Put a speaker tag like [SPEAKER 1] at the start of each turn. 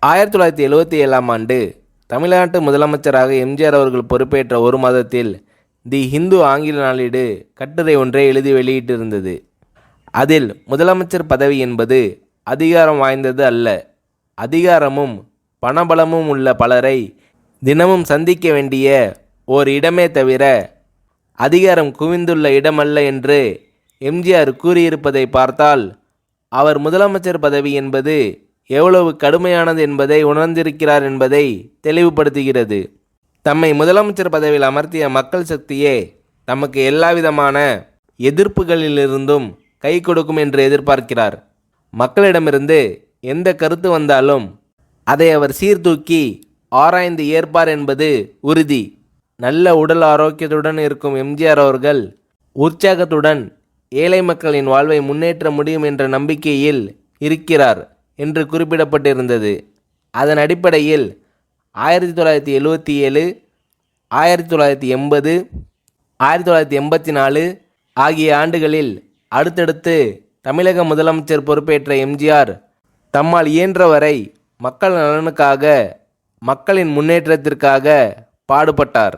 [SPEAKER 1] 1977ஆம் ஆண்டு தமிழ்நாட்டு முதலமைச்சராக எம்ஜிஆர் அவர்கள் பொறுப்பேற்ற ஒரு மாதத்தில் தி ஹிந்து ஆங்கில நாளேடு கட்டுரை ஒன்றை எழுதி வெளியிட்டிருந்தது. அதில் முதலமைச்சர் பதவி என்பது அதிகாரம் வாய்ந்தது அல்ல, அதிகாரமும் பணபலமும் உள்ள பலரை தினமும் சந்திக்க வேண்டிய ஓர் இடமே தவிர அதிகாரம் குவிந்துள்ள இடமல்ல என்று எம்ஜிஆர் கூறியிருப்பதை பார்த்தால் அவர் முதலமைச்சர் பதவி என்பது எவ்வளவு கடுமையானது என்பதை உணர்ந்திருக்கிறார் என்பதை தெளிவுபடுத்துகிறது. தம்மை முதலமைச்சர் பதவியில் அமர்த்திய மக்கள் சக்தியே தமக்கு எல்லாவிதமான எதிர்ப்புகளிலிருந்தும் கை கொடுக்கும் என்று எதிர்பார்க்கிறார். மக்களிடமிருந்து எந்த கருத்து வந்தாலும் அதை அவர் சீர்தூக்கி ஆராய்ந்து ஏற்பார் என்பது உறுதி. நல்ல உடல் ஆரோக்கியத்துடன் இருக்கும் எம்ஜிஆர் அவர்கள் உற்சாகத்துடன் ஏழை மக்களின் வாழ்வை முன்னேற்ற முடியும் என்ற நம்பிக்கையில் இருக்கிறார் என்று குறிப்பிடப்பட்டிருந்தது. அதன் அடிப்படையில் 1977, 1980, 1984 ஆகிய ஆண்டுகளில் அடுத்தடுத்து தமிழக முதலமைச்சர் பொறுப்பேற்ற எம்ஜிஆர் தம்மால் இயன்றவரை மக்கள் நலனுக்காக, மக்களின் முன்னேற்றத்திற்காக பாடுபட்டார்.